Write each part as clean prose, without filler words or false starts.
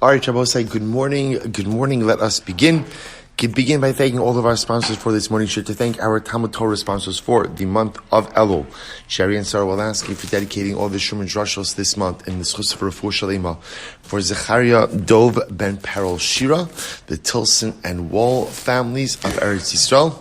All right, Shabbos, say good morning. Good morning. Let us begin. Begin by thanking all of our sponsors for this morning. To thank our TALMUD TORAH sponsors for the month of Elul. Sherry and Sora Wolasky for dedicating all the Shuman Drashos this month in the zechus for refuah sheleimah. For Zecharya Dov ben Perel Shira, the Tilson and Wohl families of Eretz Yisrael,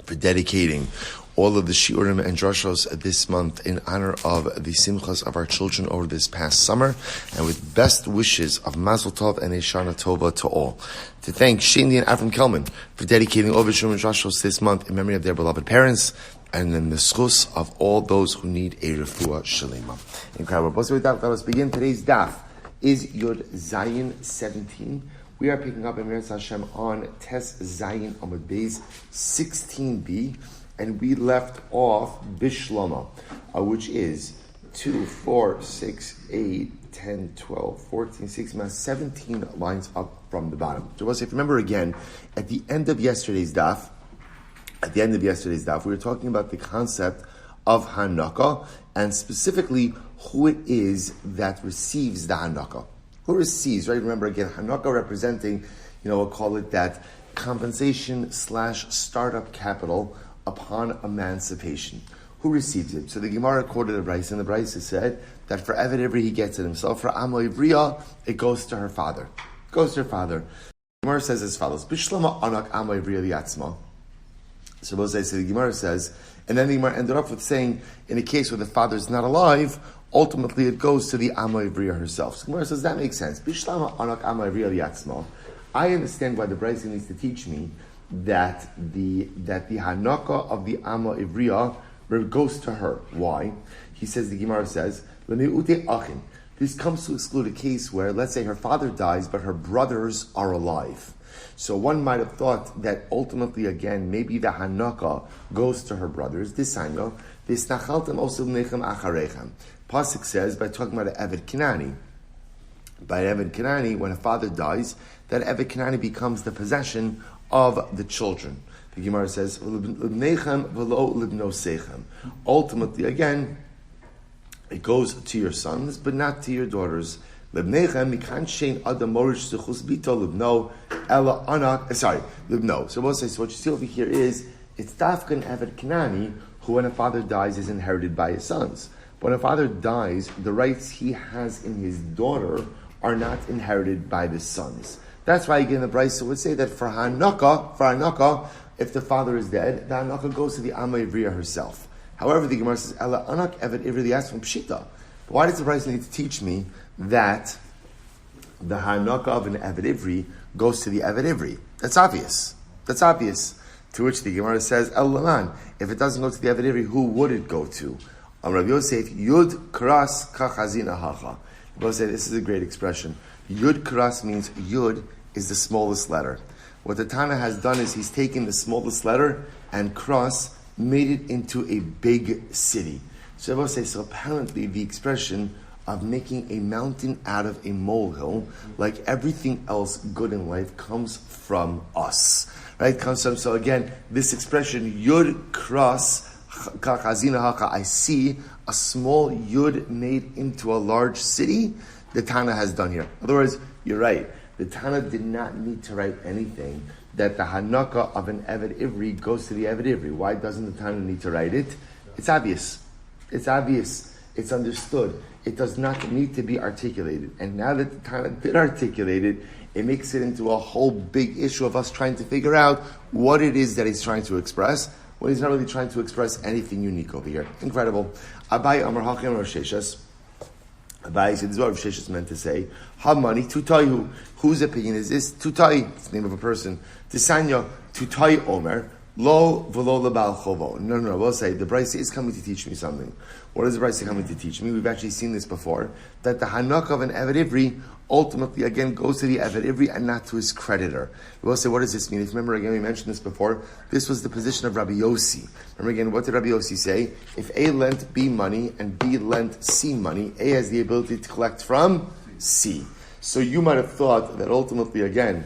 for dedicating all of the shiurim and drashos this month in honor of the simchas of our children over this past summer, and with best wishes of Mazel Tov and a Shana Tova to all. To thank Shaindy and Avraham Kelman for dedicating all the shiurim and drashos this month in memory of their beloved parents, and in the zechus of all those who need a refuah sheleimah. Incredible. So with that, let us begin. Today's daf is Yud Zayin 17. We are picking up in Eretz Hashem on Tes Zayin Amud Beis 16b. And we left off Bishlama, which is 2, 4, 6, 8, 10, 12, 14, 16, 17 lines up from the bottom. So if you remember again, at the end of yesterday's daf, we were talking about the concept of Hanukah, and specifically who it is that receives the Hanukah. Who receives, right? Remember again, Hanukah representing, we'll call it that compensation / startup capital upon emancipation. Who receives it? So the Gemara quoted a Brisa, and the Brisa said that for Eved Ivri he gets it himself. For Amo Ivriya, it goes to her father. It goes to her father. The Gemara says as follows: Bishlama anak Amo Ivriya liatzma. So the Gemara says, and then the Gemara ended up with saying, in a case where the father is not alive, ultimately it goes to the Amo Ivriya herself. So the Gemara says that makes sense. Bishlama anak Amo Ivriya liatzma. I understand why the Brisa needs to teach me that the Hanukah of the Amma Ivriya goes to her. Why? He says, the Gemara says, this comes to exclude a case where, let's say, her father dies, but her brothers are alive. So one might have thought that ultimately, again, maybe the Hanukah goes to her brothers. Pasuk says, by talking about an Eved Kinani, by Eved Kinani, when a father dies, that Eved Kinani becomes the possession of the children. The Gemara says, ultimately, again, it goes to your sons, but not to your daughters. So what you see over here is, it's Dafkan Eved Kinani, who when a father dies is inherited by his sons. When a father dies, the rights he has in his daughter are not inherited by the sons. That's why again the Brisa would say that for Hanukah, if the father is dead, the Hanukah goes to the Amma Ivriya herself. However, the Gemara says, Ela Anak Eved Ivri asked from Pshita. Why does the Brisa need to teach me that the Hanukah of an Eved Ivri goes to the Eved Ivri? That's obvious. To which the Gemara says, El Laman, if it doesn't go to the Eved Ivri, who would it go to? Rabbi Yosef, Yud Kras Kachazina Hacha. Rabbi Yosef, this is a great expression. Yud Kras means Yud is the smallest letter. What the Tana has done is he's taken the smallest letter and Kras made it into a big city. So apparently the expression of making a mountain out of a molehill, like everything else good in life, comes from us. Right? So again, this expression, Yud Kras Kachazina Haka, I see a small Yud made into a large city, the Tana has done here. In other words, you're right. The Tana did not need to write anything that the Hanukah of an Eved Ivri goes to the Eved Ivri. Why doesn't the Tana need to write it? It's obvious. It's understood. It does not need to be articulated. And now that the Tana did articulate it, it makes it into a whole big issue of us trying to figure out what it is that he's trying to express, when he's not really trying to express anything unique over here. Incredible. Abai Amar Hachem Rosh Sheshas. Abai said, this is what Rosh Sheshas meant to say. Hamani Tutayu. Whose opinion is this? Tutai, it's the name of a person. Tisanya Tutai Omer. Lo v'lo lebal chovo. No, we'll say, the Brisa is coming to teach me something. What is the Brisa coming to teach me? We've actually seen this before, that the Hanukah of an Eved Ivri ultimately, again, goes to the Eved Ivri and not to his creditor. We'll say, what does this mean? If you remember, again, we mentioned this before, this was the position of Rabbi Yossi. Remember again, what did Rabbi Yossi say? If A lent B money and B lent C money, A has the ability to collect from C. So you might have thought that ultimately, again,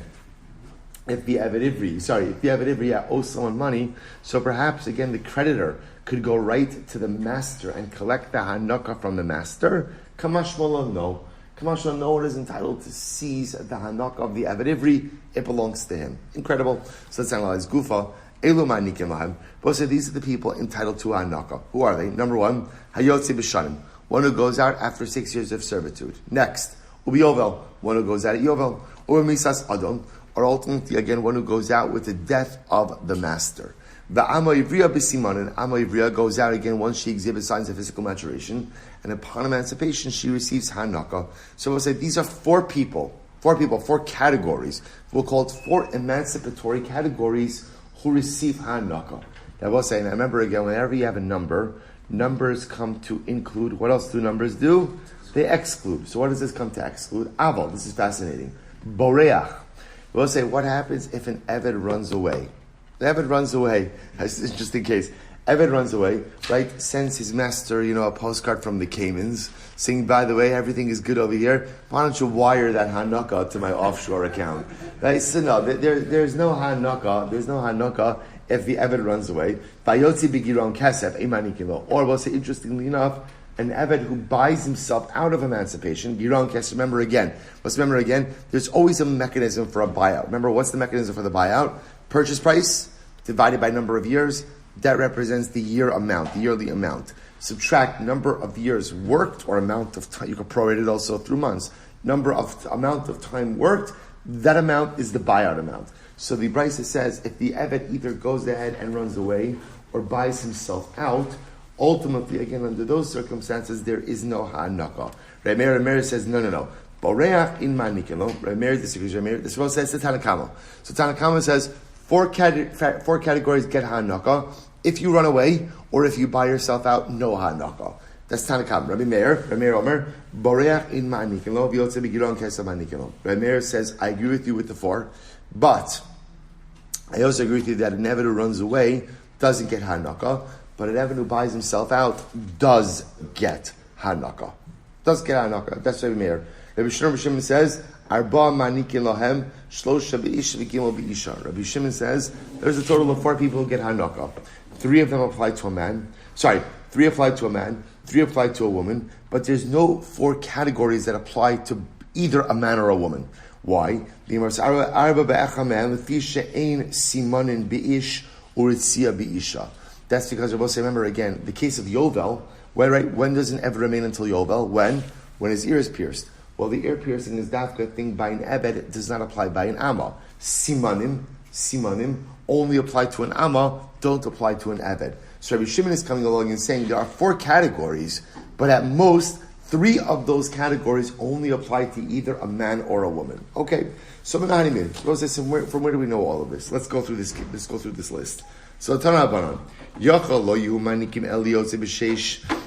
if the Eved Ivri owes someone money, so perhaps, again, the creditor could go right to the master and collect the Hanukah from the master. Kamash Malon, no. Kamashal, no one is entitled to seize the hanaka of the Eved Ivri. It belongs to him. Incredible. So let's analyze Gufa. Elu ma'anikim lahem. Both say these are the people entitled to hanaka. Who are they? Number one, hayotzi b'shanim, one who goes out after 6 years of servitude. Next, ubi yovel, one who goes out at yovel. Or misas adon, or ultimately again one who goes out with the death of the master. The Amo Ivriya b'simanin, Amo Ivriya goes out again once she exhibits signs of physical maturation, and upon emancipation she receives hanaka. So we'll say these are four categories. We'll call it four emancipatory categories who receive hanaka. Now we'll say, and I remember again, whenever you have a number, numbers come to include. What else do numbers do? They exclude. So what does this come to exclude? Aval. This is fascinating. Boreach. We'll say, what happens if an Eved runs away? The Eved runs away. That's an interesting case. Eved runs away, right? Sends his master, a postcard from the Caymans, saying, by the way, everything is good over here. Why don't you wire that hanaka to my offshore account? Right? So no, there's no hanaka. There's no hanaka if the Eved runs away. Or we'll say, interestingly enough, an Eved who buys himself out of emancipation, Giron Kesef, remember again, there's always a mechanism for a buyout. Remember, what's the mechanism for the buyout? Purchase price divided by number of years. That represents the yearly amount. Subtract number of years worked or amount of time. You can prorate it also through months. Amount of time worked, that amount is the buyout amount. So the Brisa says if the Eved either goes ahead and runs away or buys himself out, ultimately, again, under those circumstances, there is no hanaka. Rabbi says, no. Boreach in manikelo. Rabbi disagrees. This one says the Tanakama. So Tanakama says, four categories get hanaka. If you run away or if you buy yourself out, no hanaka. That's Tanakam. Rabbi Meir Omer, Boreach in ma'anikelo, v'yotze b'giron kesef ma'anikelo. Rabbi Meir says, I agree with you with the four, but I also agree with you that an Eved who runs away doesn't get hanaka, but an Eved who buys himself out does get hanaka. That's Rabbi Meir. Rabbi Shimon says, Arba manikin lohem, shlosha be'ish v'gimel be'isha. Rabbi Shimon says, there's a total of 4 people who get hanaka. 3 of them apply to a man. 3 apply to a man, 3 apply to a woman, but there's no 4 categories that apply to either a man or a woman. Why? That's because Rabbi say, remember again, the case of Yovel, when does an Eved remain until Yovel? When his ear is pierced. Well, the ear piercing is dafka thing by an Eved, it does not apply by an Amma. Simanim only apply to an Amma, don't apply to an Eved. So Rabbi Shimon is coming along and saying there are 4 categories, but at most 3 of those categories only apply to either a man or a woman. Okay, so from where do we know all of this? Let's go through this list. So Tanah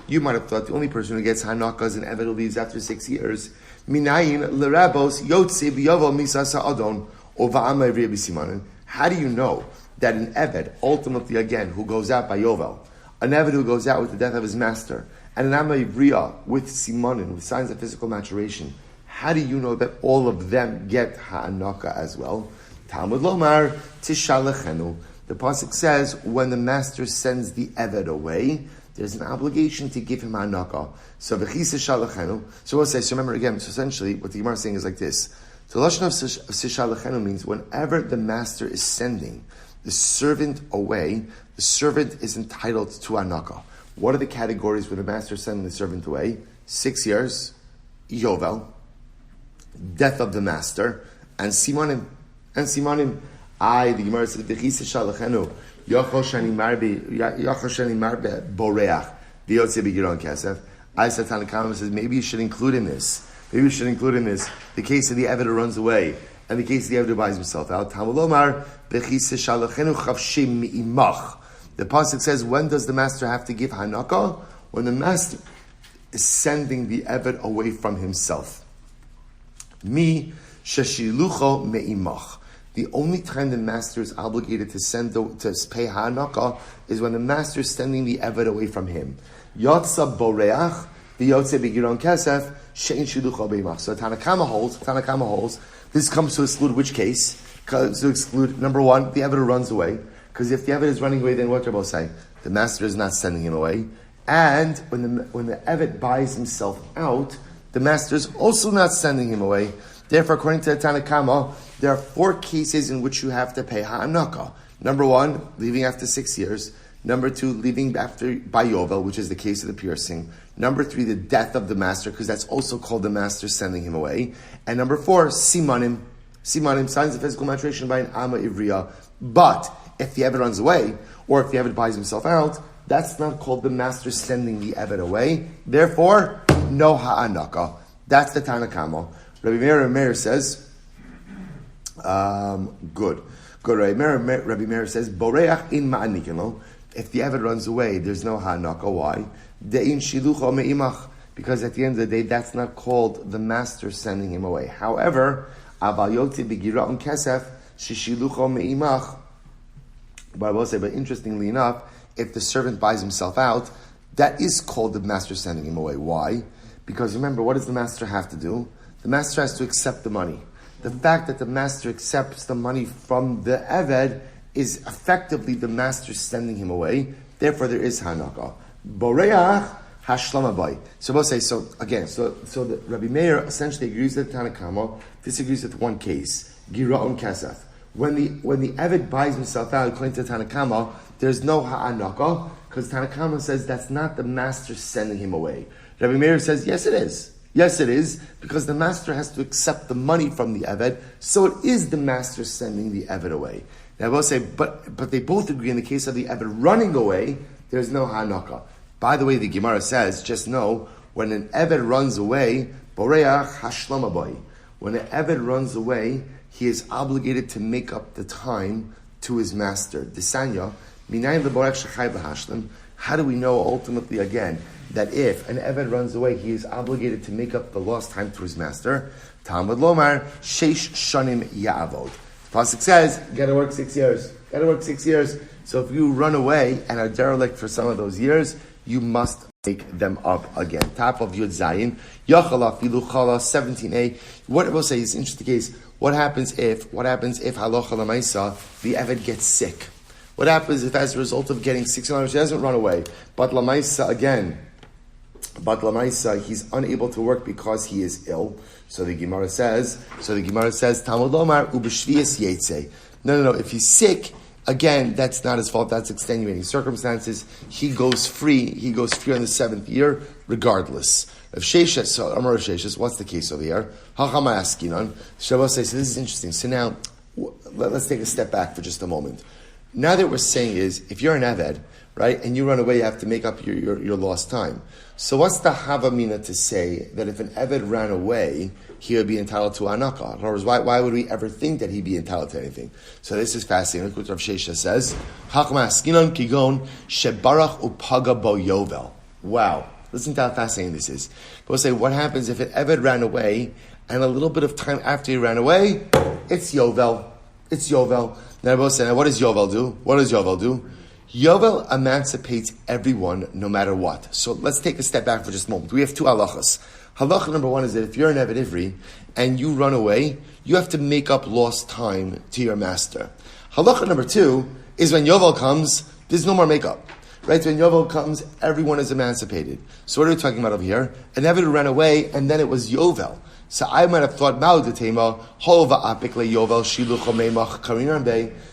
you might have thought the only person who gets hanaka is an Eved who leaves after 6 years. Minayin lerabos yotze b'yovel misasa adon ova'ama ivriya b'simanin. How do you know that an Eved, ultimately again, who goes out by Yovel, an Eved who goes out with the death of his master, and an Amma ivriya with simanin, with signs of physical maturation, how do you know that all of them get hanaka as well? Talmud lomar tishalachenu. The pasuk says when the master sends the Eved away, there's an obligation to give him hanaka. So v'chisa shalachenu. So we'll say. So remember again. So essentially, what the Gemara is saying is like this. So the lashon of shalachenu means whenever the master is sending the servant away, the servant is entitled to hanaka. What are the categories where the master is sending the servant away? 6 years, Yovel, death of the master, and simanim. The Gemara says v'chisa shalachenu. Yachol shani marbe boreach v'yotze b'giron kesef. I said Tanakama says maybe you should include in this the case of the Eved who runs away and the case of the Eved who buys himself out. Tamulomar b'chise shalachenu chavshim mi'imach. The pasuk says when does the master have to give hanaka? When the master is sending the Eved away from himself. Mi sheshilucho me'imach. The only time the master is obligated to pay hanaka is when the master is sending the Eved away from him. Yotza boreach v'yotze b'giron kesef she'in shilucha beimach. So Tanakama holds. This comes to exclude which case? To exclude number 1, the Eved who runs away. Because if the Eved is running away, then what Rabbi say? The master is not sending him away. And when the Eved buys himself out, the master is also not sending him away. Therefore, according to the Tanna Kama, there are 4 cases in which you have to pay ha'anaka. Number 1, leaving after 6 years. Number 2, leaving after by Yovel, which is the case of the piercing. Number 3, the death of the master, because that's also called the master sending him away. And number 4, simanim. Simanim, signs of physical maturation by an Amma Ivriya. But if the Eved runs away, or if the Eved buys himself out, that's not called the master sending the Eved away. Therefore, no ha'anaka. That's the Tanna Kama. Rabbi Meir says, good. Rabbi Meir says, Boreach in ma'anikino. If the Eved runs away, there's no ha'anaka. Why? De'in shilucho me'imach. Because at the end of the day, that's not called the master sending him away. However, aval yotzi b'gira'un kesef shishilucho me'imach. But I will say, but interestingly enough, if the servant buys himself out, that is called the master sending him away. Why? Because remember, what does the master have to do? The master has to accept the money. The fact that the master accepts the money from the Eved is effectively the master sending him away. Therefore, there is hanaka. Boreach hashlama bay. So we'll say, so the Rabbi Meir essentially agrees with the Tanna Kama, disagrees with one case, gira'un kasef. When the Eved buys himself out, according to the Tanna Kama, there's no ha'anaka, because Tanna Kama says that's not the master sending him away. Rabbi Meir says, yes, it is. Yes, it is, because the master has to accept the money from the Eved, so it is the master sending the Eved away. Now I will say, but they both agree in the case of the Eved running away, there's no ha'anaka. By the way, the Gemara says, just know, when an Eved runs away, boreach hashlama bay. When an Eved runs away, he is obligated to make up the time to his master. Desanya, minayin leborech shechay b'hashlim. How do we know ultimately again that if an Eved runs away, he is obligated to make up the lost time to his master? TALMUD lomar sheish shanim ya'avod. The pasuk says, you got to work 6 years. Got to work 6 years. So if you run away and are derelict for some of those years, you must make them up again. Top of Yud Zayin, Yachala Filu Chala 17a. What we'll say is interesting case. What happens if halacha l'maisa the Eved gets sick? What happens if, as a result of getting 6 years, he doesn't run away, but l'maisa he's unable to work because he is ill? So the Gemara says, Talmud lomar ubeshvias yetze. No. If he's sick, again, that's not his fault. That's extenuating circumstances. He goes free. He goes free on the 7th year, regardless. Of Sheshes, so Amar of Sheshes, what's the case over here? Hachama askinon. Shabbos says, so this is interesting. So now, let's take a step back for just a moment. Now that we're saying is, if you're an Eved, right, and you run away, you have to make up your lost time. So what's the Havamina to say that if an Eved ran away, he would be entitled to anaka? In other words, why would we ever think that he'd be entitled to anything? So this is fascinating. Look what Rav Shesha says. Hachma askinon kigon shebarach upaga bo yovel. Wow. Listen to how fascinating this is. But we'll say, what happens if an Eved ran away, and a little bit of time after he ran away, it's Yovel. It's Yovel. Now we'll say, what does Yovel do? What does Yovel do? Yovel emancipates everyone, no matter what. So let's take a step back for just a moment. We have 2 halachas. Halacha number 1 is that if you're an Eved Ivri, and you run away, you have to make up lost time to your master. Halacha number 2 is when Yovel comes, there's no more makeup. Right, so when Yovel comes, everyone is emancipated. So what are we talking about over here? An Eved ran away, and then it was Yovel. So I might have thought,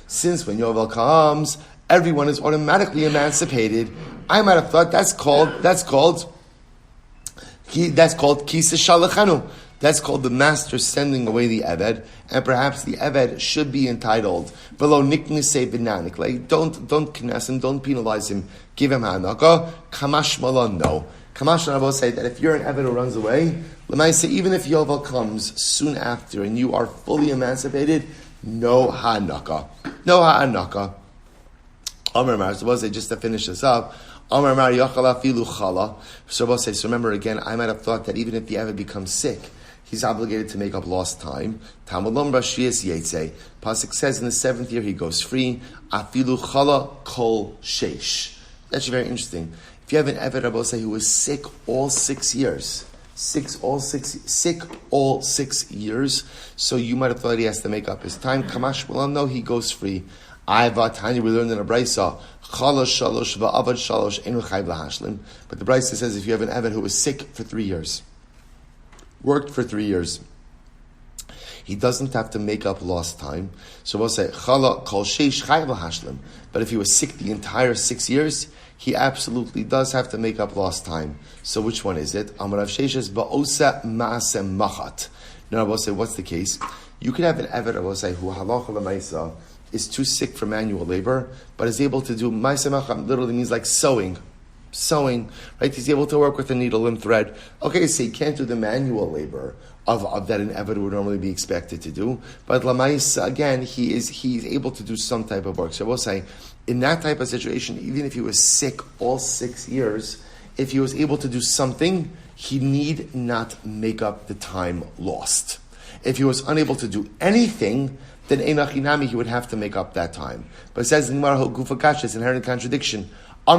since when Yovel comes, everyone is automatically emancipated. I might have thought that's called Kisa Shalachanu. That's called the master sending away the Eved, and perhaps the Eved should be entitled. Below niknise b'nanik, like don't knas him, don't penalize him, give him hanaka. Kamash malon, no. Kamash malon will say that if you're an Eved who runs away, l'maisa, even if Yovel comes soon after and you are fully emancipated, no hanaka, no hanaka. Amar Mar, so we'll say, just to finish this up. Amar Mar yachala filu chala. So we'll say, so remember again, I might have thought that even if the Eved becomes sick, he's obligated to make up lost time. Talmud lomar shvias yetze. Pasuk says in the 7th year he goes free. Afilu chala kol sheish. That's very interesting. If you have an Eved, I will say, who was sick all 6 years, sick all 6 years, so you might have thought he has to make up his time. Kamash malam, no, he goes free. Tanya, we learned in a brisa, chalosh shalosh va'avad shalosh enu chayv lahashlim. But the brisa says if you have an Eved who was sick for 3 years, worked for 3 years. He doesn't have to make up lost time. So we'll say, Chala kol sheish chayv lahashlim. But if he was sick the entire 6 years, he absolutely does have to make up lost time. So which one is it? Amar Rav Sheshes ba'osa ma'aseh machat. Now we'll say, what's the case? You could have an Eved, we'll say, who halacha l'maisa is too sick for manual labor, but is able to do ma'aseh machat, literally means like sewing, right? He's able to work with a needle and thread. Okay, so he can't do the manual labor of that an Eved would normally be expected to do. But Lamais, again, he's able to do some type of work. So we'll say, in that type of situation, even if he was sick all 6 years, if he was able to do something, he need not make up the time lost. If he was unable to do anything, then Einachinami, he would have to make up that time. But it says in Gemara, Gufakash, it's inherent contradiction. You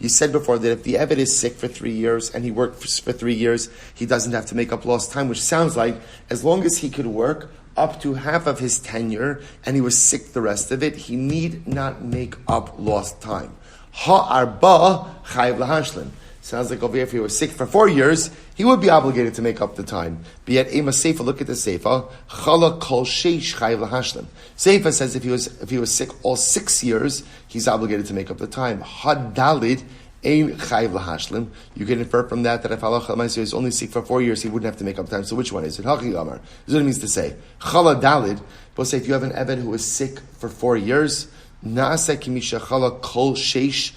said before that if the Eved is sick for 3 years and he worked for 3 years, he doesn't have to make up lost time, which sounds like as long as he could work up to half of his tenure and he was sick the rest of it, he need not make up lost time. Ha'arba chayv lahashlim. Sounds like over here, if he was sick for 4 years, he would be obligated to make up the time. But yet, Ema Seifa, look at the Seifa. Chala kol sheish chayv lahashlim. Seifa says if he was sick all 6 years, he's obligated to make up the time. Hadalid ein chayv lahashlim. You can infer from that if halacha l'maaseh is only sick for 4 years, he wouldn't have to make up time. So which one is it? Haki Amar. This is what it means to say. Chala dalid. We'll say if you have an Eved who is sick for 4 years, naaseh kimisha chala kol sheish.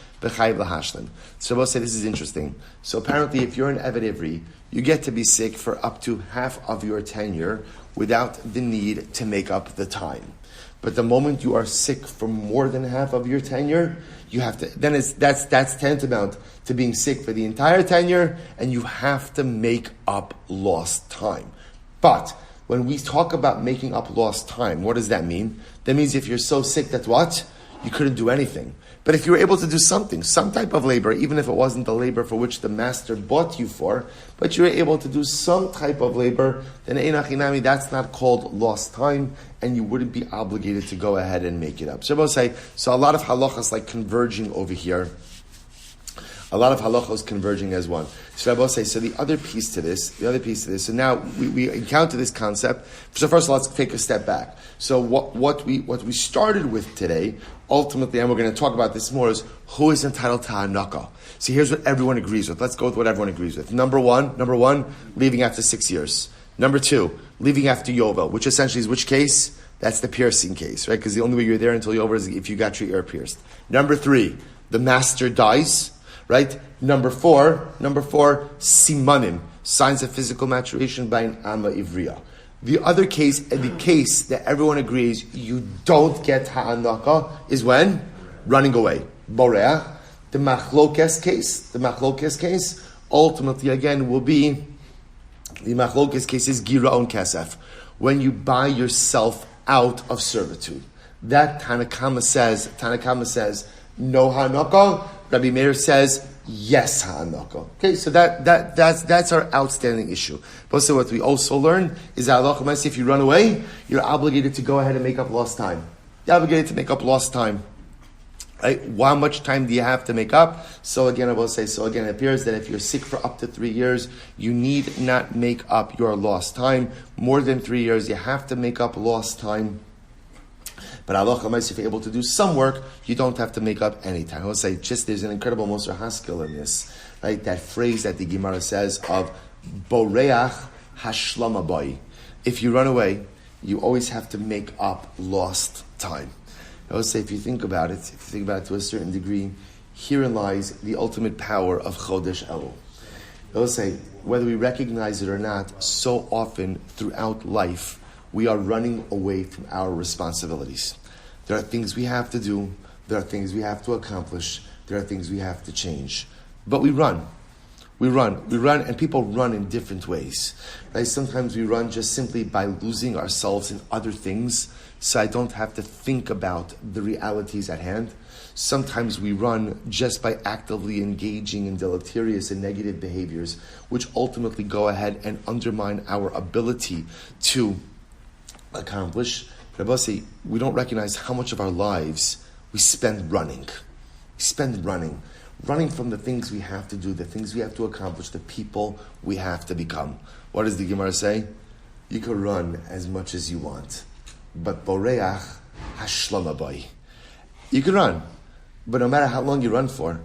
So we'll say this is interesting. So apparently if you're an Eved Ivri, you get to be sick for up to half of your tenure without the need to make up the time. But the moment you are sick for more than half of your tenure, you have to, then that's tantamount to being sick for the entire tenure, and you have to make up lost time. But when we talk about making up lost time, what does that mean? That means if you're so sick that what? You couldn't do anything. But if you were able to do something, some type of labor, even if it wasn't the labor for which the master bought you for, but you were able to do some type of labor, then Einachinami, that's not called lost time, and you wouldn't be obligated to go ahead and make it up. So a lot of halachas like converging over here. A lot of halachos converging as one. So Rabbi say, so the other piece to this, so now we encounter this concept. So first of all, let's take a step back. So what we started with today, ultimately, and we're going to talk about this more, is who is entitled to hanaka. So here's what everyone agrees with. Let's go with what everyone agrees with. Number one, leaving after 6 years. Number two, leaving after Yovel, which essentially is which case? That's the piercing case, right? Because the only way you're there until Yovel is if you got your ear pierced. Number three, the master dies. Right? Number four, simanim, signs of physical maturation by an amma ivriya. The other case, the case that everyone agrees you don't get ha'anaka is when? Running away. Boreach. The machlokes case, ultimately again will be, the machlokes case is giraon kesef. When you buy yourself out of servitude. That Tanakama says, no ha'anaka. Rabbi Meir says, yes, ha'anaka. Okay, so that's our outstanding issue. But so what we also learn is that if you run away, you're obligated to go ahead and make up lost time. You're obligated to make up lost time. Right? How much time do you have to make up? So again, it appears that if you're sick for up to 3 years, you need not make up your lost time. More than 3 years, you have to make up lost time. But if you're able to do some work, you don't have to make up any time. I will say, there's an incredible Moser Haskell in this, right? That phrase that the Gemara says of Boreach Hashlama Boi. If you run away, you always have to make up lost time. I will say, if you think about it to a certain degree, herein lies the ultimate power of Chodesh Elul. I will say, whether we recognize it or not, so often throughout life, we are running away from our responsibilities. There are things we have to do. There are things we have to accomplish. There are things we have to change. But we run. And people run in different ways. Right? Sometimes we run just simply by losing ourselves in other things, so I don't have to think about the realities at hand. Sometimes we run just by actively engaging in deleterious and negative behaviors, which ultimately go ahead and undermine our ability to accomplish. Rabbi, we don't recognize how much of our lives we spend running. running from the things we have to do, the things we have to accomplish, the people we have to become. What does the Gemara say? You can run as much as you want, but boreach hashlama boy. You can run, but no matter how long you run for,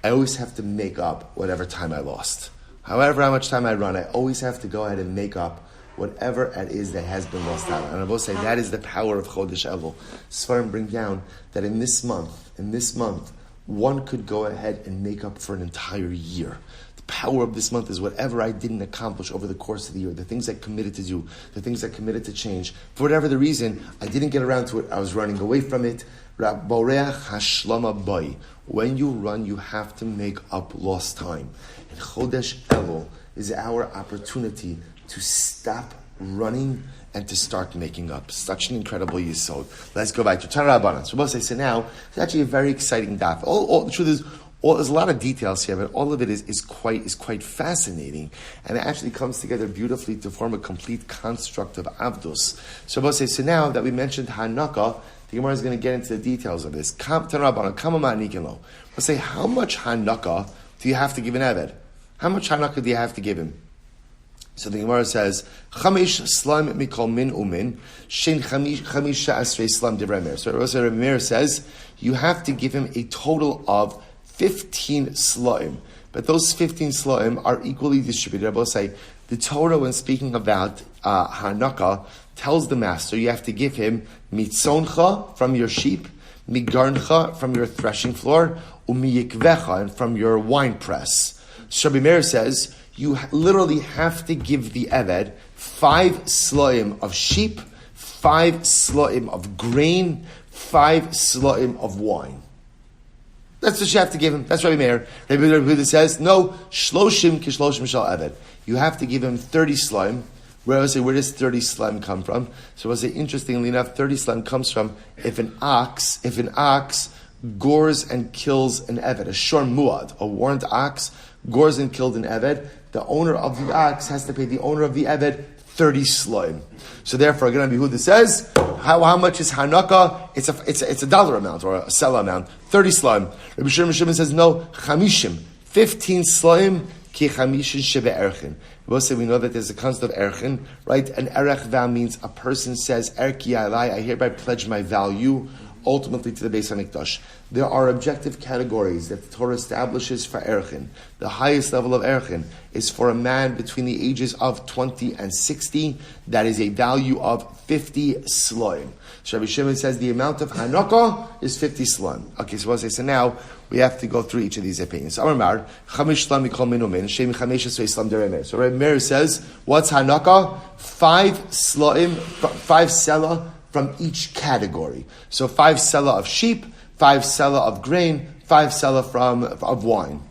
I always have to make up whatever time I lost. However, how much time I run, I always have to go ahead and make up whatever it is that has been lost out. And I will say that is the power of Chodesh Elul. Sfarim bring down that in this month, one could go ahead and make up for an entire year. The power of this month is whatever I didn't accomplish over the course of the year, the things I committed to do, the things I committed to change. For whatever the reason, I didn't get around to it. I was running away from it. Boreach hashlama boy. When you run, you have to make up lost time. And Chodesh Elul is our opportunity to stop running and to start making up. Such an incredible yisod. Let's go back to TORAH Rabbanan. So both say, so now, it's actually a very exciting daf. The truth is, there's a lot of details here, but all of it is quite fascinating. And it actually comes together beautifully to form a complete construct of Avdus. So both say, so now that we mentioned Hanukkah, the Gemara is going to get into the details of this. TORAH Rabbanan, let's say, how much Hanukkah do you have to give an Eved? How much Hanukkah do you have to give him? So the Gemara says, Chamish Slam Mikol Min Umin, Shein Chamisha Asrei Slam Divrei Meir. So Rabbi Meir says, you have to give him a total of 15 slaim. But those 15 slaim are equally distributed. Rabbi say, the Torah, when speaking about Hanukkah, tells the master, you have to give him mitzoncha from your sheep, migarncha from your threshing floor, umiyikvecha, and from your wine press. So Rabbi Meir says, you literally have to give the Eved 5 slaim of sheep, 5 slaim of grain, 5 slaim of wine. That's what you have to give him. That's Rabbi Meir. Rabbi Yehuda says, no, shloshim kishloshim shal Eved. You have to give him 30 slaim. Where does 30 slaim come from? So I say, interestingly enough, 30 slaim comes from if an ox gores and kills an Eved, a shor muad, a warned ox, gores and killed an Eved, the owner of the ox has to pay the owner of the Eved 30 slaim. So therefore, again, Rabbi Yehuda says, how much is Hanukkah? It's a dollar amount or a sell amount, 30 slaim. Rabbi Shimon says, no, chamishim, 15 slaim, ki chamishin sheve erchin. We know that there's a concept of erchin, right? An erech vow means a person says, erki alai, I hereby pledge my value, ultimately to the Beis HaMikdash. There are objective categories that the Torah establishes for erchin. The highest level of erchin is for a man between the ages of 20 and 60. That is a value of 50 slaim. So Rabbi Shimon says the amount of Hanukkah is 50 slaim. Okay, so now we have to go through each of these opinions. So Rabbi Meir says, what's Hanukkah? 5 slaim, 5 selah from each category. So 5 selah of sheep, 5 selah of grain, 5 selah of wine.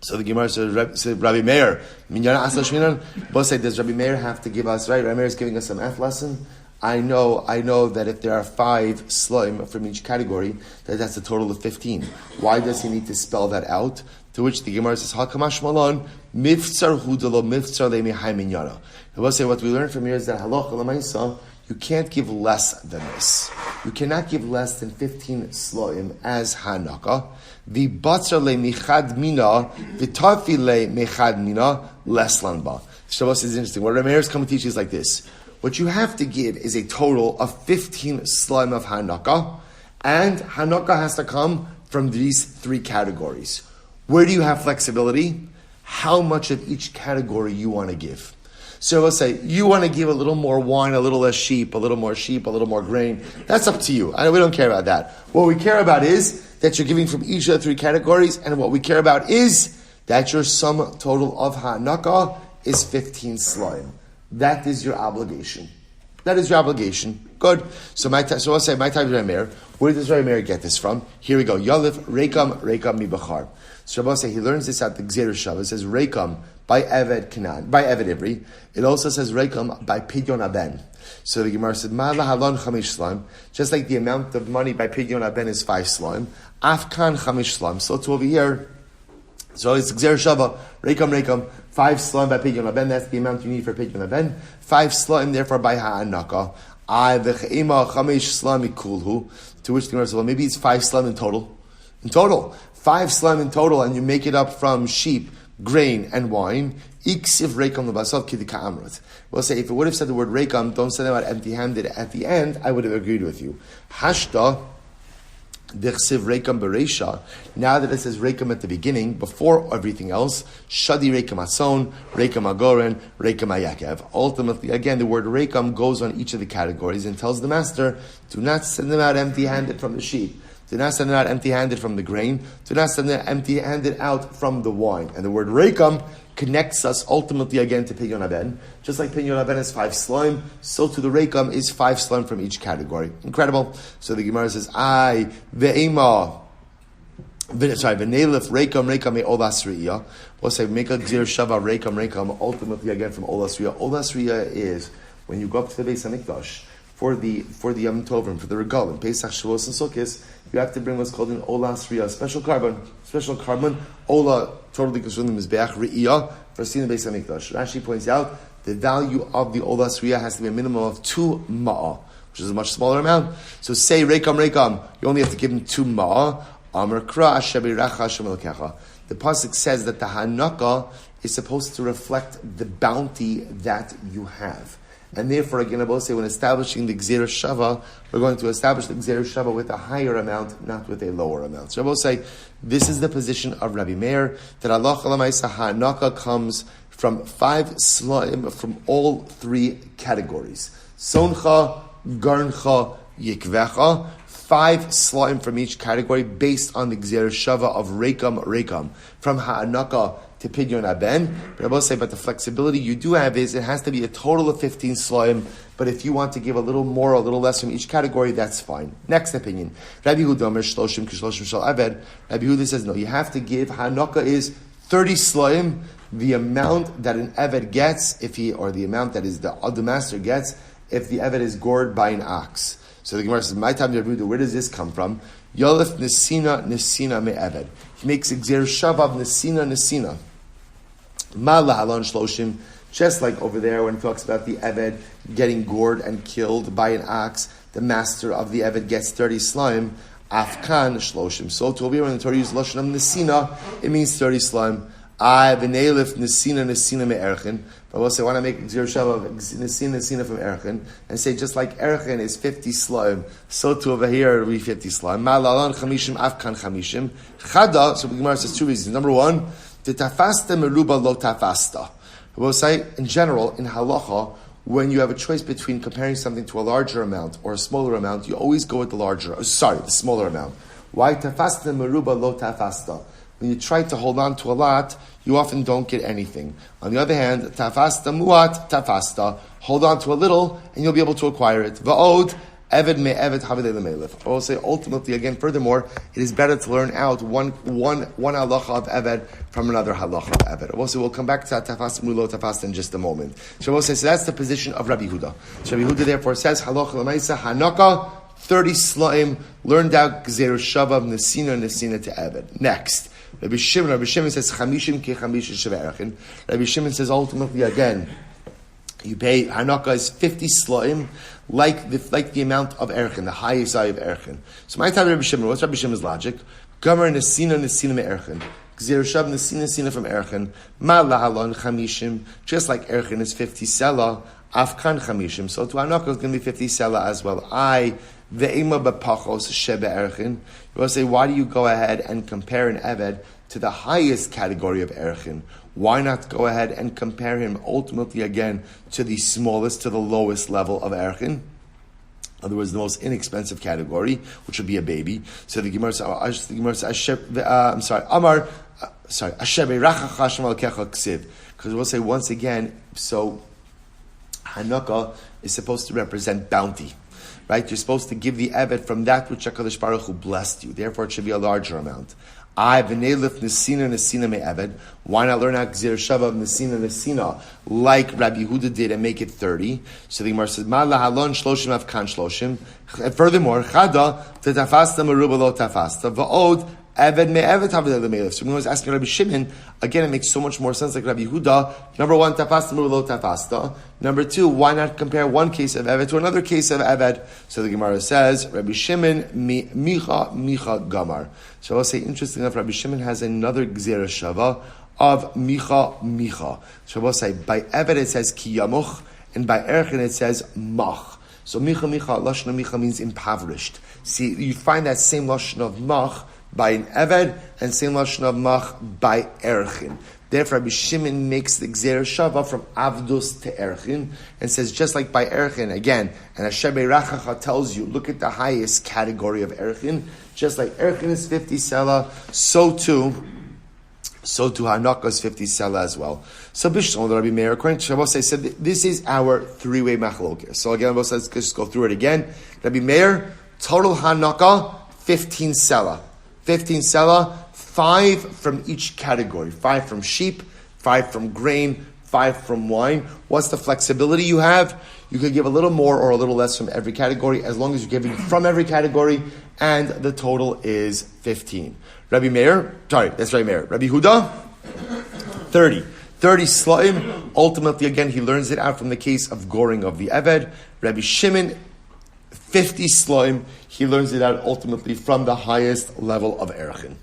So the Gemara says, Rabbi Meir, both say, does Rabbi Meir have to give us, right? Rabbi Meir is giving us a math lesson. I know that if there are 5 slaim from each category, that's a total of 15. Why does he need to spell that out? To which the Gemara says, Hakamash Malon, Miftsar Hudalo, Miftsar Le Mihai Minyana. I will say, what we learn from here is that Halacha L'maisa, you can't give less than this. You cannot give less than 15 slaim as Hanukkah. The batzar le michad mina, the tafi le michad mina, less lanba. Shabbos is interesting. What Rabbi Meir is coming to teach is like this. What you have to give is a total of 15 slaim of Hanukkah, and Hanukkah has to come from these 3 categories. Where do you have flexibility? How much of each category you want to give. So let's say you want to give a little more wine, a little less sheep, a little more grain. That's up to you. We don't care about that. What we care about is that you're giving from each of the 3 categories, and what we care about is that your sum total of Hanukkah is 15 slaim. That is your obligation. That is your obligation. Good. So I'll say my type of Rabbi Meir. Where does Rabbi Meir get this from? Here we go. Yalif rekam mi bachar. So Rabbi say he learns this at the Gzeir Shav. It says rekam by Eved Canaan, by Eved Ivri. It also says rekam by Pidyon Aben. So the Gemara said Ma'ala halon chamish slaim. Just like the amount of money by Pidyon Aben is 5 slaim. Afkan chamish slaim. So to over here. So it's Gzeir Shava, rekam, 5 slaim by Pidyon Aben, that's the amount you need for Pidyon Aben. 5 slaim, therefore, by Ha'anaka. I v'che'ima chamish slaim kulhu. To which the Gemara said, well, maybe it's 5 slaim in total. in total. 5 slime in total, and you make it up from sheep, grain, and wine. Iksiv reikam lebasov kidika amrit. We'll say, if it would have said the word reikam, don't say about empty-handed at the end, I would have agreed with you. Hashta, Dechsiv reikam bereisha. Now that it says reikam at the beginning, before everything else, shadi reikam ason, reikam agoren, reikam ayakev. Ultimately, again, the word reikam goes on each of the categories and tells the master, do not send them out empty-handed from the sheep. Do not send them out empty-handed from the grain. Do not send them empty-handed out from the wine. And the word reikam connects us ultimately again to Pidyon Haben. Just like Pidyon Haben is 5 slime, so to the reikam is 5 slime from each category. Incredible. So the Gemara says, ve'elif reikam me'olas riyah. We'll say, make a gzir shava reikam, ultimately again from olas riyah. Olas riyah is when you go up to the Beis HaMikdash for the Yom Tovim, for the Regalim, Pesach, Shavuos, and Sukkot, you have to bring what's called an olas riyah, special carbon, ola, totally consumed the mizbeach, riyah, for seeing the Beis HaMikdash. Rashi points out the value of the olas riyah has to be a minimum of 2 ma'ah, which is a much smaller amount. So say reikam, you only have to give him 2 ma'ah. Amar kra ashabiracha shemelkecha. The pasuk says that the hanaka is supposed to reflect the bounty that you have. And therefore, again, I will say, when establishing the Gzera Shava, we're going to establish the Gzera Shava with a higher amount, not with a lower amount. So I will say, this is the position of Rabbi Meir, that Allah Chalamaisa Ha'anaka comes from 5 slime, from all 3 categories. Soncha, Garncha, Yikvecha, 5 slime from each category, based on the Gzera Shava of Reikam, from Ha'anaka to Pidyon Haben. But I will say, but the flexibility you do have is it has to be a total of 15 slime, but if you want to give a little more, a little less from each category, that's fine. Next opinion. Rabbi Huda says, no, you have to give, Hanaka is 30 slime, the amount that an Eved gets, or the amount that is the master gets, if the Eved is gored by an ox. So the Gemara says, my time, where does this come from? Yolef Nesina me Eved. He makes a Gzer Shav of Nesina. Just like over there when it talks about the Eved getting gored and killed by an ox, the master of the Eved gets 30 slime. Afkan shloshim. So to over here when the Torah uses lashon of nesina, it means 30 slime. I v'neilif nesina me erchen. But we'll say, I want to make gzir shav of nesina from erchen, and say just like erchen is 50 slime, so to over here it will be 50 slime. Ma'alalan chamishim afkan chamishim. Chada. So the Gemara says 2 reasons. Number 1, the tafasta meruba lo tafasta. We'll say in general in halacha, when you have a choice between comparing something to a larger amount or a smaller amount, you always go with the smaller amount. Why tafasta meruba lo tafasta? When you try to hold on to a lot, you often don't get anything. On the other hand, tafasta muat tafasta, hold on to a little and you'll be able to acquire it. Va'od eved me eved havidei lemelef. I will say ultimately again, furthermore, it is better to learn out one halacha of eved from another halacha of eved. I will say we'll come back to tafasta mulo tafasta in just a moment. So I will say, so that's the position of Rabbi Huda. So Rabbi Huda therefore says halacha lemaisa hanaka 30 slaim learned out gzer shava nesina to eved. Next. Rabbi Shimon says chamishim ke chamishim sheverachin. Rabbi Shimon says ultimately again, you pay hanaka is 50 slaim, like the amount of erchin, the highest side of erchin. So my time Rabbi Shimon, what's Rabbi Shimon's logic? Gomer nesina me erchin. Gzer shav nesina from erchin. Ma lahalon chamishim. Just like erchin is 50 sela, afkan chamishim. So to hanaka is going to be 50 sela as well. Ve'ema b'pachos shebe erchin. You will say, why do you go ahead and compare an Eved to the highest category of erchin? Why not go ahead and compare him ultimately again to the smallest, to the lowest level of erchin? In other words, the most inexpensive category, which would be a baby. So the Gemara says, Amar, Ashebe racha chashem al kecha ksiv. Because we'll say once again, so Hanukkah is supposed to represent bounty. Right? You're supposed to give the Eved from that which HaKadosh Baruch Hu blessed you. Therefore, it should be a larger amount. Why not learn out Gzir Shava of Nesina like Rabbi Huda did and make it 30? So the Gemara says, Ma lahalon shloshim avkan shloshim. Furthermore, Chada tetafasta meruba lo tafasta va'od Eved me'eved haved le'melev. So when I was asking Rabbi Shimon, again, it makes so much more sense like Rabbi Yehuda. Number one, tafasta lo tafasta. Number two, why not compare one case of Eved to another case of Eved? So the Gemara says, Rabbi Shimon micha gamar. So I'll say, interesting enough, Rabbi Shimon has another gzera shava of micha. So I'll say, by Eved it says ki yamuch, and by Erchin it says mach. So micha, lashon micha means impoverished. See, you find that same lashon of mach by an Eved, and same lashon of mach by Erchin. Therefore, Rabbi Shimon makes the Gzera Shava from Avdus to Erchin, and says, just like by Erchin, again, and Hashem Beirachacha tells you, look at the highest category of Erchin, just like Erchin is 50 sela, so too Hanukah is 50 sela as well. So Bishon, the Rabbi Meir, according to Shabbos, said, this is our three-way machlokes. So again, let's just go through it again. Rabbi Meir, total Hanukah, 15 sela. 15 sela, 5 from each category. 5 from sheep, 5 from grain, 5 from wine. What's the flexibility you have? You could give a little more or a little less from every category, as long as you're giving from every category, and the total is 15. Rabbi Meir, that's Rabbi Meir. Rabbi Huda, 30. 30 shlaim. Ultimately, again, he learns it out from the case of goring of the Eved. Rabbi Shimon, 50 shlaim. He learns it out ultimately from the highest level of Erchin.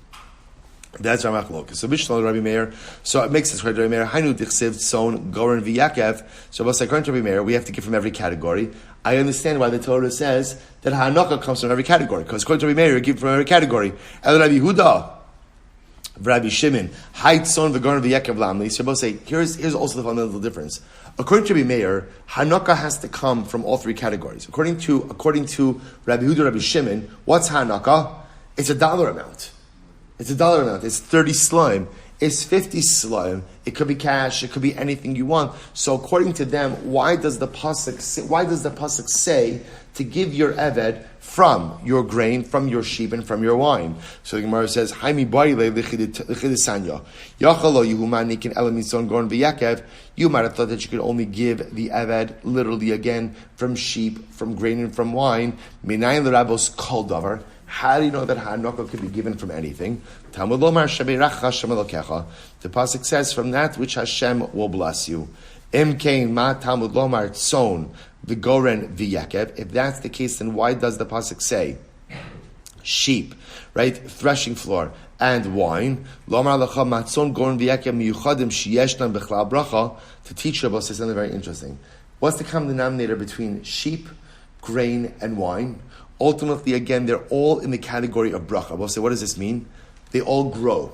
That's our machlokes. So Bishlam Rabbi Meir. So it makes sense. Rabbi Meir. Hainu dichsev tzon goren v'yakev. So according to Rabbi Meir, we have to give from every category. I understand why the Torah says that Hanukah comes from every category, because according to Rabbi Meir, you give from every category. El Rabbi Huda, Rabbi Shimon, Hai tzon v'goren v'yakev lamli. So both say here's also the fundamental difference. According to Rabbi Meir, Hanukah has to come from all three categories. According to Rabbi Huda, Rabbi Shimon, what's Hanukah? It's a dollar amount. It's a dollar amount. It's 30 slime. It's 50 slime. It could be cash. It could be anything you want. So according to them, why does the pasuk say to give your eved from your grain, from your sheep, and from your wine? So the Gemara says, you might have thought that you could only give the eved literally again from sheep, from grain, and from wine. How do you know that Hanukah could be given from anything? TALMUD lomar shebeiracha Hashem elokecha. The pasuk says, from that which Hashem will bless you. Im kein ma TALMUD lomar tzon v'goren v'yakev. If that's the case, then why does the pasuk say sheep, right, threshing floor, and wine? Lomar lecha matzon goren v'yakev miyuchadim sheyeshnan b'chlal bracha. To teach Rabbi says something very interesting. What's the common denominator between sheep, grain, and wine? Ultimately, again, they're all in the category of bracha. We'll say, what does this mean? They all grow.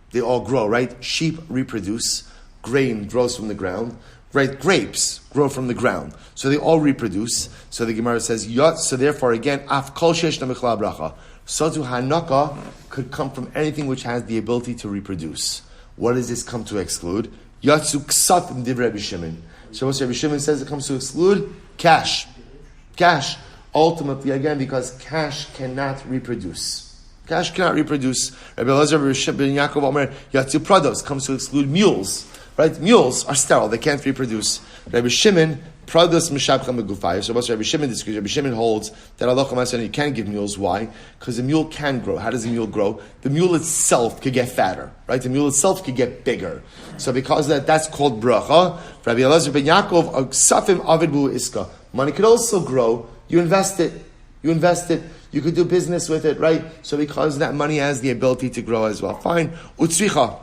They all grow, right? Sheep reproduce. Grain grows from the ground. Right? Grapes grow from the ground. So they all reproduce. So the Gemara says, so therefore, again, af kol sheshna michlal bracha. So to Hanukah could come from anything which has the ability to reproduce. What does this come to exclude? Yatsu ksat in divrei Rabbi Shimon. So what Rabbi Shimon says it comes to exclude? Cash. Cash. Ultimately, again, because cash cannot reproduce. Cash cannot reproduce. Rabbi Elazar ben Yaakov Omer Yatzu Prados comes to exclude mules. Right? Mules are sterile; they can't reproduce. Rabbi Shimon Prados Mishabcha Megufayim. So, Rabbi Shimon disagrees. Rabbi Shimon holds that Allah Chamasan you can't give mules. Why? Because the mule can grow. How does the mule grow? The mule itself could get fatter. Right? The mule itself could get bigger. So, because of that's called bracha. Rabbi Elazar ben Yaakov Safim Avid Bu Iska. Money could also grow. You invest it. You could do business with it, right? So because that money has the ability to grow as well. Fine. Utzricha.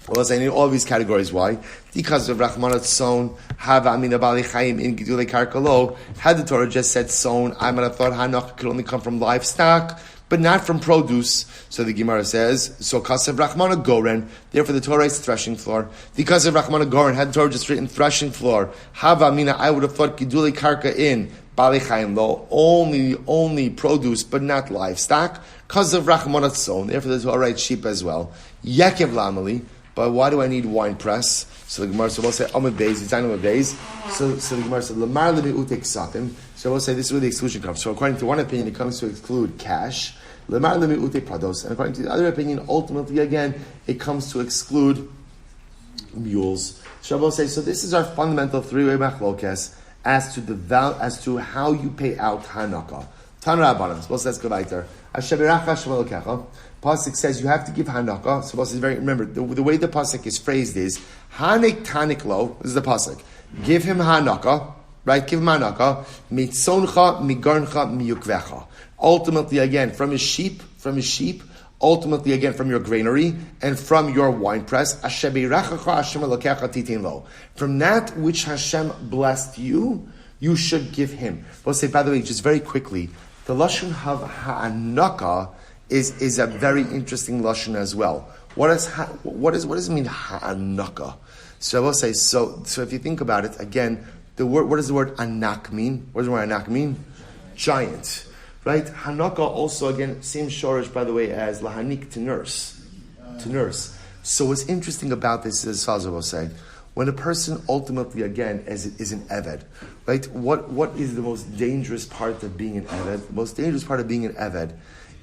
Well, I need all these categories. Why? Because of Rachmanat Son, Hava Amina Bali Chaim in Gidule Karkalo. Had the Torah just said Son, I might have thought Hanukah could only come from livestock, but not from produce. So the Gemara says, so Kasev Rachmana Goren, therefore the Torah is threshing floor. Because of Rachmana Goren, had the Torah just written threshing floor, Hava Amina, I would have thought Gidule Karka in Bali Chaim lo, only produce, but not livestock. Because of Rachmanat Son, therefore the Torah writes sheep as well. Yakev Lamali, but why do I need wine press? So the Gemara will say, Amud Beis, it's Amud Beis. So the Gemara said, Lamar Levi Utek Satim. So we'll say this is where the exclusion comes. So according to one opinion, it comes to exclude cash. Lamar Levi Utek Prados. And according to the other opinion, ultimately again, it comes to exclude mules. So we'll say, so this is our fundamental three-way machlokes as to how you pay out Hanukah. Tan Rabbanan. Let's go weiter. Pasuk says you have to give Hanaka. So Pasuk is remember, the way the Pasuk is phrased is, Hanik Tanik Lo, this is the Pasuk. Give him Hanaka, right? Give him Hanaka. Mitzoncha, migarncha, miyukvecha. Ultimately, again, from his sheep, ultimately, again, from your granary, and from your winepress. From that which Hashem blessed you, you should give him. We'll say, by the way, just very quickly, the Lashon of Ha'anaka is a very interesting Lashon as well. What does it mean, Ha'anaka? So I will say, so if you think about it, again, what does the word anak mean? What does the word anak mean? Giant. Right? Hanaka also, again, same shorish, by the way, as lahanik, to nurse. So what's interesting about this is, as I will say, when a person ultimately, again, is an Eved, right? What is the most dangerous part of being an Eved? The most dangerous part of being an Eved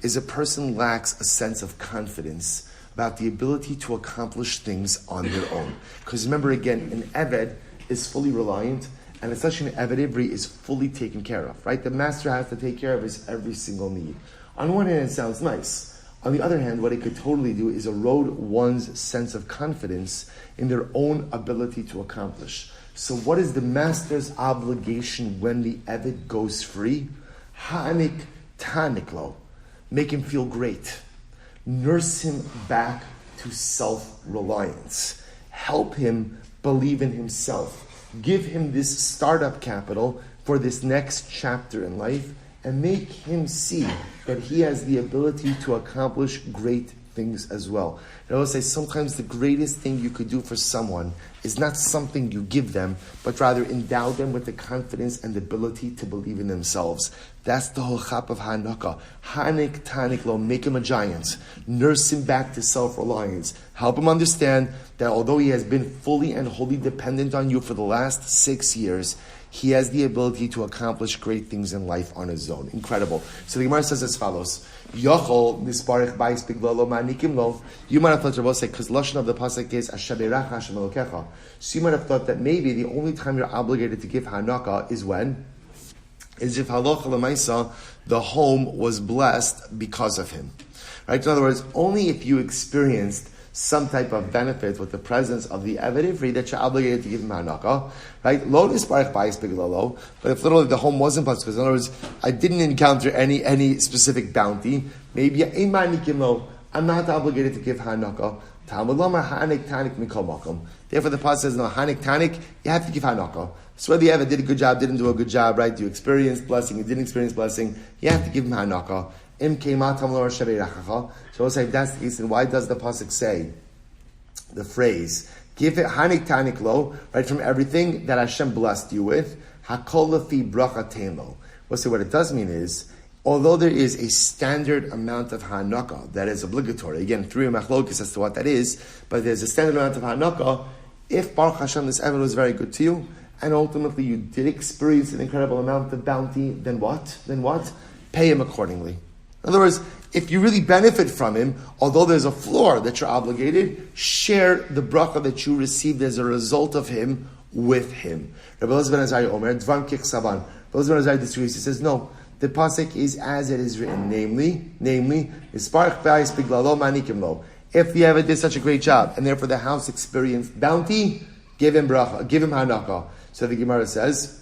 is a person lacks a sense of confidence about the ability to accomplish things on their own. Because remember, again, an Eved is fully reliant, and especially an Eved Ivri is fully taken care of, right? The master has to take care of his every single need. On one hand, it sounds nice. On the other hand, what it could totally do is erode one's sense of confidence in their own ability to accomplish. So what is the master's obligation when the Eved goes free? Ha'anik taniklo. Make him feel great. Nurse him back to self-reliance. Help him believe in himself. Give him this startup capital for this next chapter in life, and make him see that he has the ability to accomplish great things as well. And I will say, sometimes the greatest thing you could do for someone is not something you give them, but rather endow them with the confidence and the ability to believe in themselves. That's the whole chap of Hanaka. Hanik tanik lo, make him a giant. Nurse him back to self-reliance. Help him understand that although he has been fully and wholly dependent on you for the last 6 years, he has the ability to accomplish great things in life on his own. Incredible. So the Gemara says as follows: Yochol nisparich ba'is biglalo ma'anikim lo. You might have thought, Rabbi, because lashon of the pasuk is ashaberach Hashem elokecha. So you might have thought that maybe the only time you're obligated to give hanaka is when? Is if halacha l'maisa, the home was blessed because of him. Right? In other words, only if you experienced some type of benefit with the presence of the Eved Ivri that you're obligated to give him hanaka, right? Lo nisparich ba'is biglalo. But if literally the home wasn't blessed, because in other words, I didn't encounter any specific bounty, maybe I'm not obligated to give hanaka. Talmud lama hanik tanik mikol makom. Therefore, the pasuk says no hanik tanik. You have to give hanaka. So whether the Eved did a good job, didn't do a good job, right? You experienced blessing, you didn't experience blessing. You have to give him hanaka. So we'll say, if that's the case, then why does the pasuk say the phrase give it hanik tanik lo, right, from everything that Hashem blessed you with? Hakol lefi bracha tein. We'll say what it does mean is, although there is a standard amount of hanaka that is obligatory, again, 3 machlokes as to what that is, but there's a standard amount of hanaka. If Baruch Hashem, this Eved was very good to you, and ultimately you did experience an incredible amount of bounty, then what? Pay him accordingly. In other words, if you really benefit from him, although there's a floor that you're obligated, share the bracha that you received as a result of him with him. Rabbi Ben Azariah Omer, Dvam Kich Saban. Rabbi Ben Azariah disagrees. He says, no, the pasuk is as it is written, namely, Isparach Ba'is Biglalo Manikim Lo. If the Eved did such a great job, and therefore the house experienced bounty, give him bracha, give him hanaka. So the Gemara says,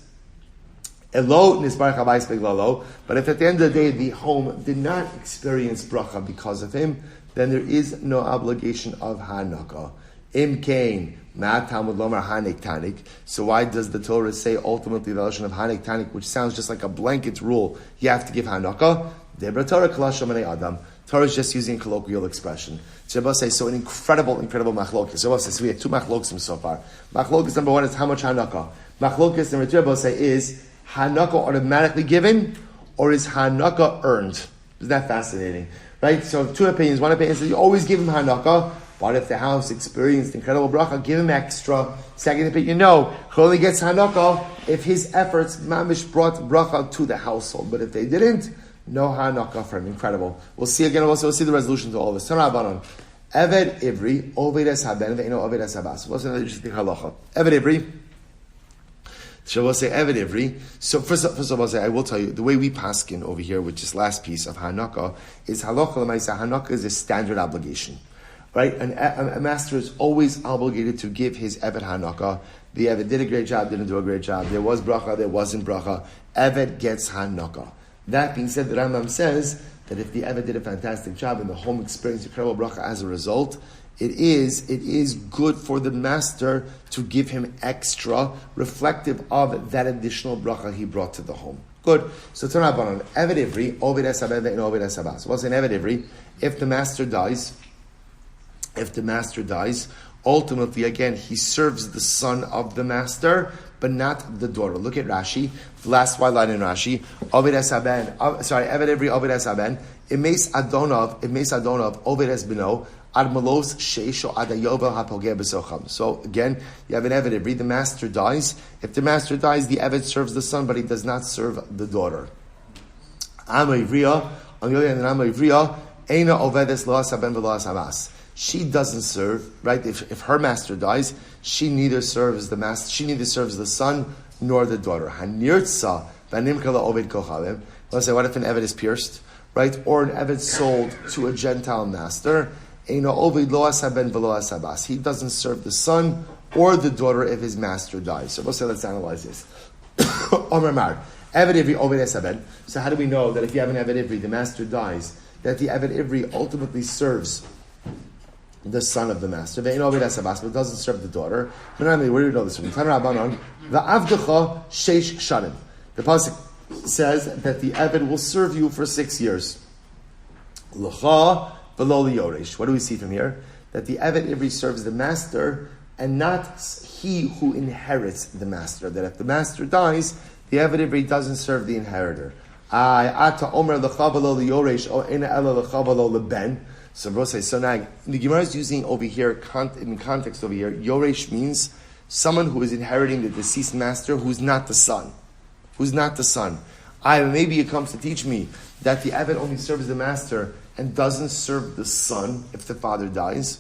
Elo nisbarach habayis beglalo. But if at the end of the day the home did not experience bracha because of him, then there is no obligation of hanaka. Im kain ma Talmud lomar hanik tanik. So why does the Torah say ultimately the lashon of hanik tanik, which sounds just like a blanket rule, you have to give hanaka? Debra Torah kalash shomanei adam. Torah is just using colloquial expression. So Rabbi says, so an incredible machlokes. So Rabbi says, we have 2 machlokes so far. Machlokes number 1 is how much hanaka. Machlokes number 2, Rabbi say, is hanaka automatically given, or is hanaka earned? Isn't that fascinating? Right? So 2 opinions. One opinion says you always give him hanaka, but if the house experienced incredible bracha, give him extra. Second opinion, no. He only gets hanaka if his efforts mamish brought bracha to the household. But if they didn't, no hanaka for him. Incredible. We'll see again. We'll see the resolution to all of this. Eved Ivri, Oved es haben, ve'ino Oved es habas. What's another interesting halacha? Eved Ivri. Shall say Eved Ivri. So first of all, I will tell you the way we paskin over here, with this last piece of Hanaka, is halacha l'maisa. Hanaka is a standard obligation, right? A master is always obligated to give his Eved Hanaka. The Eved did a great job, didn't do a great job. There was bracha, there wasn't bracha. Eved gets Hanaka. That being said, the Rambam says that if the Eved did a fantastic job and the home experienced incredible bracha as a result, it is good for the master to give him extra, reflective of that additional bracha he brought to the home. Good. So turn up on Eved Ivri, Oved Esabed and Oved Esabas. So what's an Eved Ivri? If the master dies, ultimately again he serves the son of the master, but not the daughter. Look at Rashi, the last white line in Rashi. Oved Esaben, Eved Ivri, Oved Esaben. Imes Adonov, Oved Esbino. So again, you have an Eved Ivri, the master dies. If the master dies, the Eved serves the son, but he does not serve the daughter. She doesn't serve, right? If her master dies, she neither serves the master, she neither serves the son nor the daughter. Let's say, what if an Eved is pierced, right? Or an Eved sold to a Gentile master. He doesn't serve the son or the daughter if his master dies. So let's analyze this. So how do we know that if you have an Eved Ivri, the master dies, that the Eved Ivri ultimately serves the son of the master, but doesn't serve the daughter? Where do we know this from? The pasuk says that the Eved will serve you for 6 years. Below the Yoresh. What do we see from here? That the Eved Ivri serves the master and not he who inherits the master. That if the master dies, the Eved Ivri doesn't serve the inheritor. So now the Gemara is using over here, in context over here, Yoresh means someone who is inheriting the deceased master who's not the son. Maybe it comes to teach me that the Eved only serves the master and doesn't serve the son if the father dies.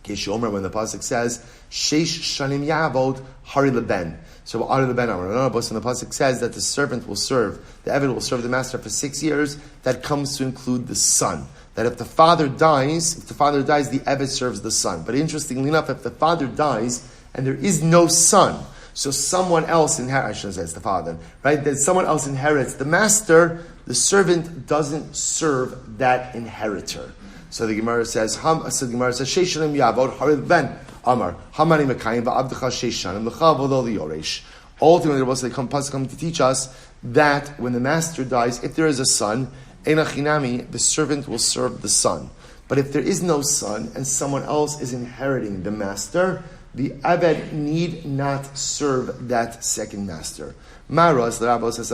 Shomer, when the pasuk says Sheish Shanim Yavod Hari Leben. So Hari Leben Amar. When the pasuk says that the Eved will serve the master for 6 years, that comes to include the son. That if the father dies, the Eved serves the son. But interestingly enough, if the father dies and there is no son, so someone else inherits, I shouldn't say it's the father, right? That someone else inherits the master, the servant doesn't serve that inheritor. So the Gemara says, Sheishanim Yavod Harid Ben Amar Hamani Mekayim Va'Abdecha Sheishanim L'cha V'lo Liyoresh. Ultimately, the pasuk come to teach us that when the master dies, if there is a son, Einachinami, the servant will serve the son. But if there is no son and someone else is inheriting the master, the Eved need not serve that second master. Maros, the Rabbi says,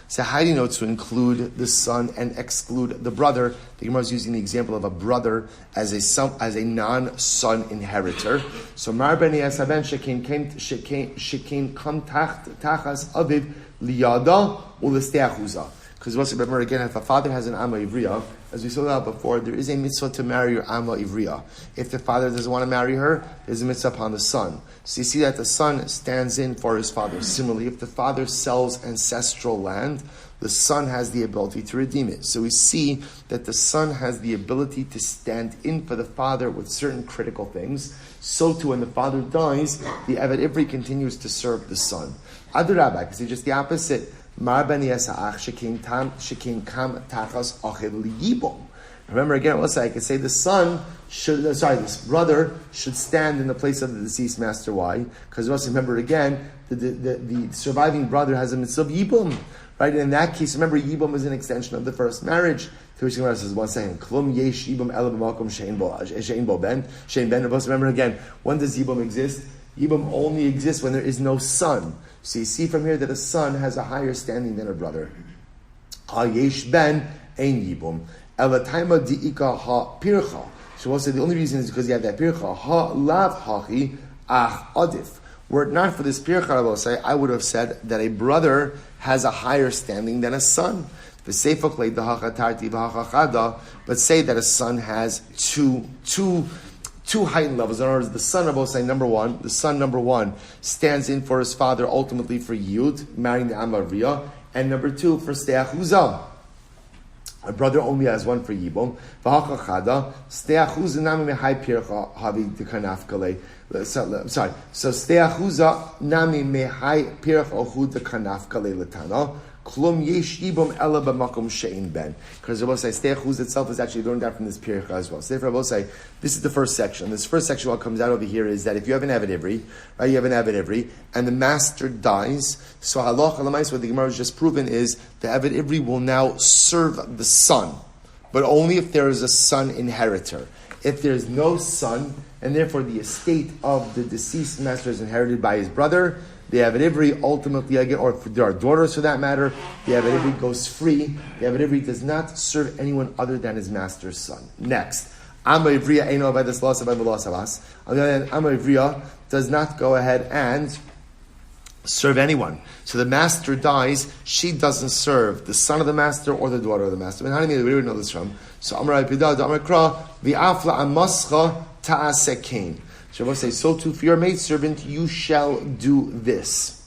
so how do you know to include the son and exclude the brother? The Gemara is using the example of a brother as a non-son inheritor. So Mar ben Yasaben shekin kam tachas aviv liyada ulesteachuza. Because remember again, if a father has an Amma Ivriya, as we saw that before, there is a mitzvah to marry your Amma Ivriya. If the father doesn't want to marry her, there's a mitzvah upon the son. So you see that the son stands in for his father. Similarly, if the father sells ancestral land, the son has the ability to redeem it. So we see that the son has the ability to stand in for the father with certain critical things. So too, when the father dies, the Eved Ivri continues to serve the son. Other Rabbi, because it's just the opposite. Remember again, I could say this brother should stand in the place of the deceased master. Why? Because remember again, the surviving brother has a mitzvah yibum, right? And in that case, remember yibum is an extension of the first marriage. Kiddushin says one second, klum yesh yibum ela b'makom shein bo ben. Remember again, when does yibum exist? Yibum only exists when there is no son. So you see from here that a son has a higher standing than a brother. Ha-yesh ben ein yibum. Elataima di'ika ha-pircha. So we'll say the only reason is because you have that pircha. Ha-lav hachi ach adif. Were it not for this pircha, I would have said that a brother has a higher standing than a son. But say that a son has two two heightened levels. In other words, the son of Osai, number one, stands in for his father, ultimately for Yud, marrying the Amavriya, and number two, for Steachuza. A brother only has one for Yibum. So Steachuza nami mehai pirach ohud the kanafkale latana. Klum yesh yibum ela b'makom she'in ben. Because Rabbi say Steachuz itself is actually learned out from this pircha as well. So therefore, Rabbi say this is the first section. This first section, what comes out over here is that if you have an Eved Ivri, right, you have an Eved Ivri, and the master dies, so halacha l'mais, what the Gemara has just proven is the Eved Ivri will now serve the son, but only if there is a son inheritor. If there is no son, and therefore the estate of the deceased master is inherited by his brother, the Eved Ivri ultimately, again, or if there are daughters for that matter, the Eved Ivri goes free. The Eved Ivri does not serve anyone other than his master's son. Next, Amma Ivriya Eino Avedas Lo Sabay V'Lo Savas. On the other hand, Amma Ivriya does not go ahead and serve anyone. So the master dies, she doesn't serve the son of the master or the daughter of the master. And how do we know this from? So Amar Pida, Amar Kra, V'Afla Amascha Ta'asekain. Shabbos says, so too for your maidservant you shall do this.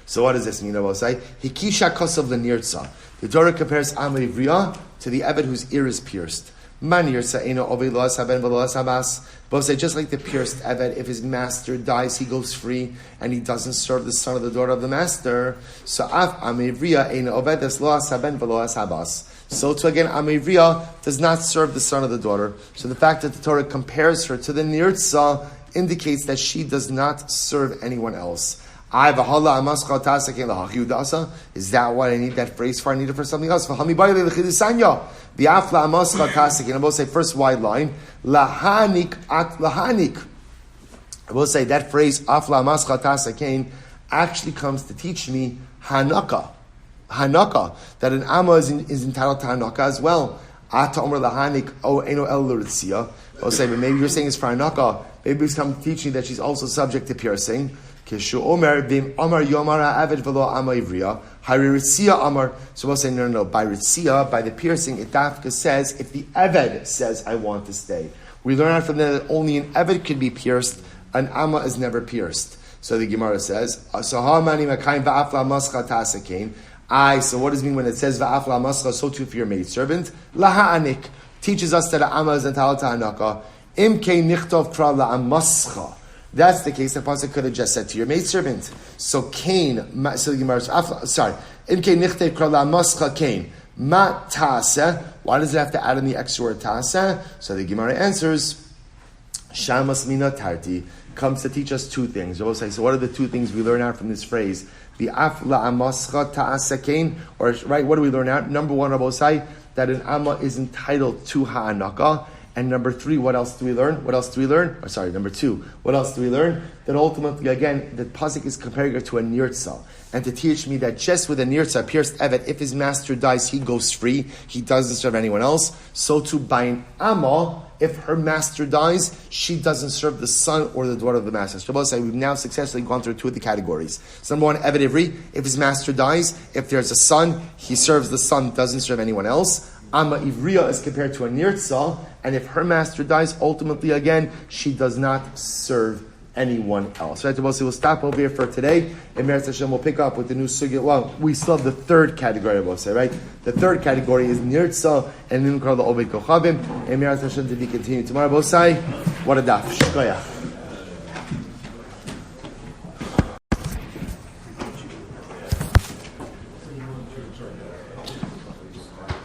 So what does this mean? Shabbos say, Hikisha kosav lenirtza. The Torah compares Amma Ivriya to the Eved whose ear is pierced. Man yirtza eno ovei lo asaben v'lo asabas. Both say, just like the pierced Eved, if his master dies, he goes free, and he doesn't serve the son or the daughter of the master. So af Amma Ivriya eno ovedes lo asaben v'lo asabas. So too again, Amma Ivriya does not serve the son or the daughter. So the fact that the Torah compares her to the Nirtza indicates that she does not serve anyone else. Is that what I need that phrase for? I need it for something else. I will say first wide line, lahanik at lahanik. I will say that phrase, afla amascha tasakain, actually comes to teach me hanaka, that an amma is entitled to hanaka as well. Ata omer lahanik o eno el l'ritzia. I'll say, but maybe you're saying it's for hanaka. Maybe it's come to teach me that she's also subject to piercing. Kishu omer bim amar yomara avid velo amma ivriya hari ritzia amar. So we'll say no. By ritzia, by the piercing, it dafka says if the eved says I want to stay. We learn out from that only an eved can be pierced. An amma is never pierced. So the Gemara says, so how many makayim va'afla mascha tasakain. So what does it mean when it says va'afla mascha, so too for your maidservant? Laha'anik teaches us that Amma is entitled to hanaka. Imkei nichtov kra la'amascha. That's the case. The pasuk could have just said to your maidservant. So Cain, so the Gemara says, sorry. Imkei nichtov kra la'amascha Cain. Ma ta'aseh. Why does it have to add in the extra word ta'aseh? So the Gemara answers, Shamas mina tarti, comes to teach us two things. We'll say, so what are the two things we learn out from this phrase? The afla amascha ta'asekain, or right, what do we learn out? Number one, Rabbi say that an amma is entitled to ha'anaka. And number three, what else do we learn? Number two, what else do we learn? That ultimately, again, the pasuk is comparing her to a nirtza. And to teach me that just with a nirtza, pierced evet, if his master dies, he goes free. He doesn't serve anyone else. So too by an amma, if her master dies, she doesn't serve the son or the daughter of the master. So we've now successfully gone through two of the categories. So number one, evet ivri, if his master dies, if there's a son, he serves the son, doesn't serve anyone else. Amma Ivriya is compared to a Nirtza, and if her master dies, ultimately again, she does not serve anyone else. Right, we'll stop over here for today. And Eretz Hashem will pick up with the new sugya. Well, we still have the third category, we'll say, right? The third category is Nirtza, and then we call the Obed Kochavim. And Eretz Hashem to be continued tomorrow. We'll say, what a daf. Shkoyach.